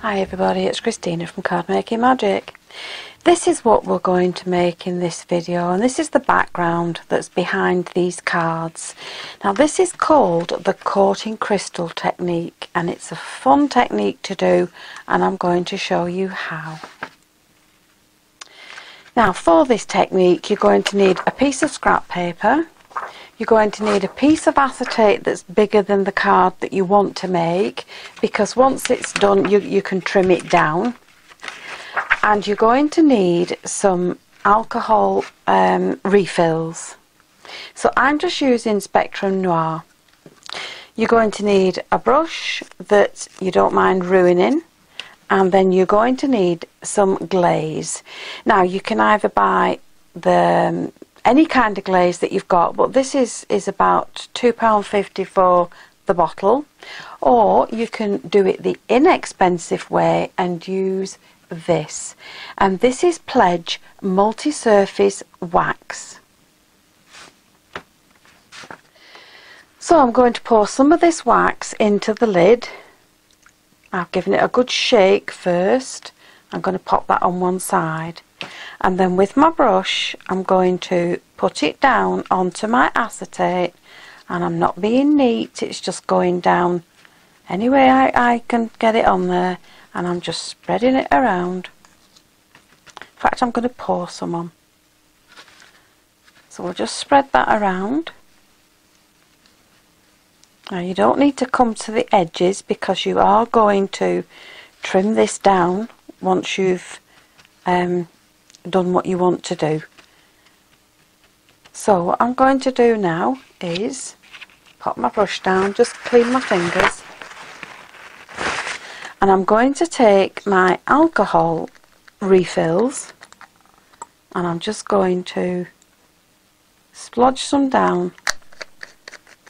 Hi everybody, it's Christina from Card Making Magic. This is what we're going to make in this video, and this is the background that's behind these cards. Now this is called the coating crystal technique, and it's a fun technique to do, and I'm going to show you how. Now for this technique you're going to need a piece of scrap paper. You're going to need a piece of acetate that's bigger than the card that you want to make, because once it's done you can trim it down. And you're going to need some alcohol refills. So I'm just using Spectrum Noir. You're going to need a brush that you don't mind ruining, and then you're going to need some glaze. Now you can either buy any kind of glaze that you've got, but this is about £2.50 for the bottle, or you can do it the inexpensive way and use this, and this is Pledge multi-surface wax. So I'm going to pour some of this wax into the lid. I've given it a good shake first. I'm going to pop that on one side, and then with my brush I'm going to put it down onto my acetate, and I'm not being neat, it's just going down any way I can get it on there, and I'm just spreading it around. In fact, I'm going to pour some on. So we'll just spread that around. Now you don't need to come to the edges, because you are going to trim this down once you've done what you want to do. So what I'm going to do now is pop my brush down, just clean my fingers, and I'm going to take my alcohol refills and I'm just going to splodge some down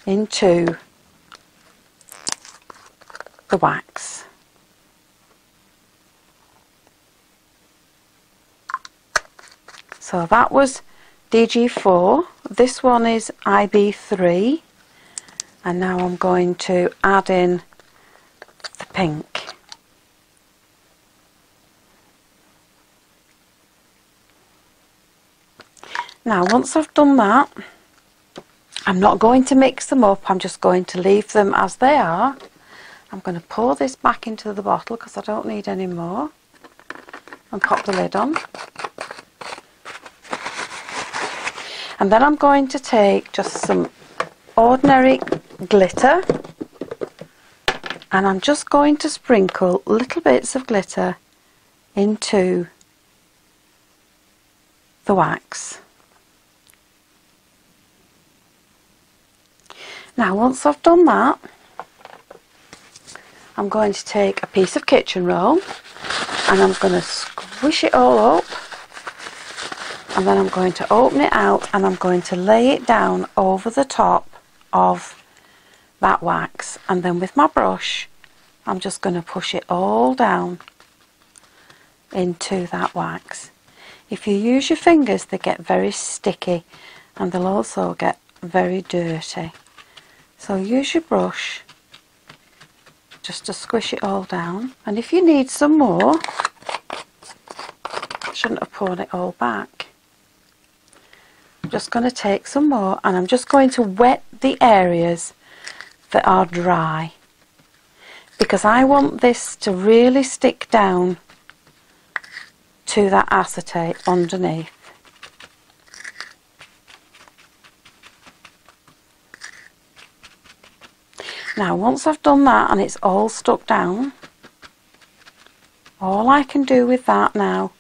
into the wax. So that was DG4, this one is IB3, and now I'm going to add in the pink. Now once I've done that, I'm not going to mix them up, I'm just going to leave them as they are. I'm going to pour this back into the bottle because I don't need any more, and pop the lid on. And then I'm going to take just some ordinary glitter, and I'm just going to sprinkle little bits of glitter into the wax. Now once I've done that, I'm going to take a piece of kitchen roll and I'm going to squish it all up, and then I'm going to open it out and I'm going to lay it down over the top of that wax, and then with my brush I'm just going to push it all down into that wax. If you use your fingers they get very sticky and they'll also get very dirty, so use your brush just to squish it all down. And if you need some more, I shouldn't have poured it all back. I'm just going to take some more and I'm just going to wet the areas that are dry, because I want this to really stick down to that acetate underneath. Now once I've done that and it's all stuck down, all I can do with that now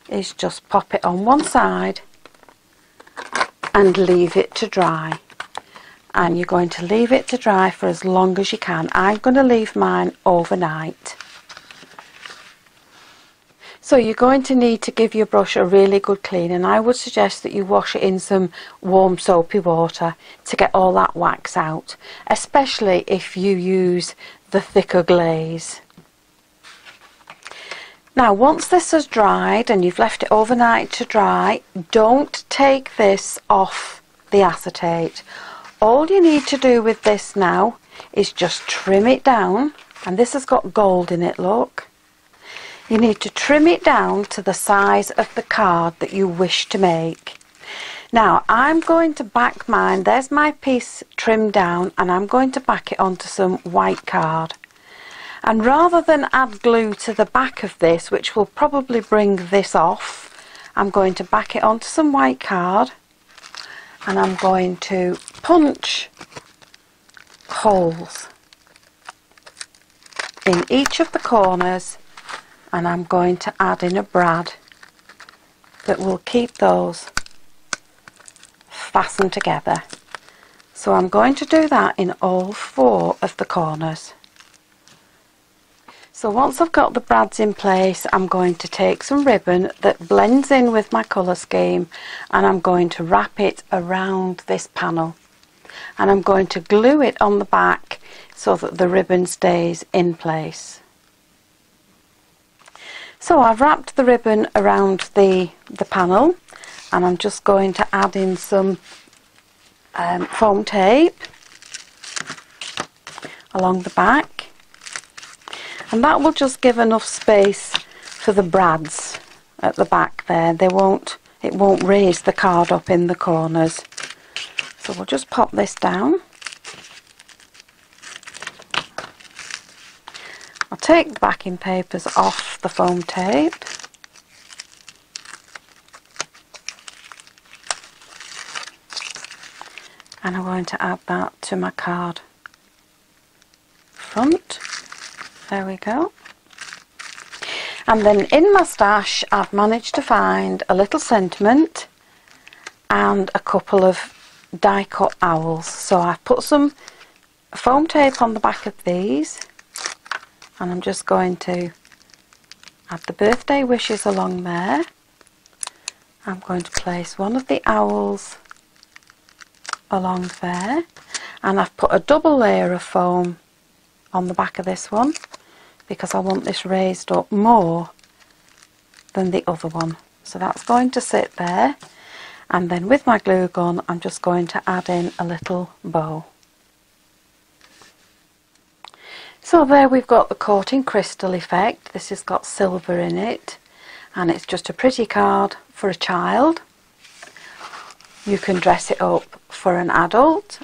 is just pop it on one side and leave it to dry. And you're going to leave it to dry for as long as you can. I'm going to leave mine overnight. So you're going to need to give your brush a really good clean, and I would suggest that you wash it in some warm soapy water to get all that wax out, especially if you use the thicker glaze. Now once this has dried and you've left it overnight to dry, don't take this off the acetate. All you need to do with this now is just trim it down, and this has got gold in it, look. You need to trim it down to the size of the card that you wish to make. Now I'm going to back mine, there's my piece trimmed down, and I'm going to back it onto some white card. And rather than add glue to the back of this, which will probably bring this off, I'm going to back it onto some white card, and I'm going to punch holes in each of the corners, and I'm going to add in a brad that will keep those fastened together. So I'm going to do that in all 4 of the corners. So once I've got the brads in place, I'm going to take some ribbon that blends in with my colour scheme, and I'm going to wrap it around this panel, and I'm going to glue it on the back so that the ribbon stays in place. So I've wrapped the ribbon around the panel, and I'm just going to add in some foam tape along the back, and that will just give enough space for the brads at the back there. It won't raise the card up in the corners. So we'll just pop this down. I'll take the backing papers off the foam tape. And I'm going to add that to my card front. There we go. And then in my stash I've managed to find a little sentiment and a couple of die cut owls. So I've put some foam tape on the back of these, and I'm just going to add the birthday wishes along there. I'm going to place one of the owls along there, and I've put a double layer of foam on the back of this one because I want this raised up more than the other one. So that's going to sit there, and then with my glue gun I'm just going to add in a little bow. So there we've got the coating crystal effect. This has got silver in it, and it's just a pretty card for a child. You can dress it up for an adult,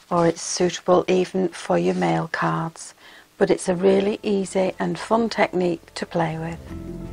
or it's suitable even for your mail cards, but it's a really easy and fun technique to play with.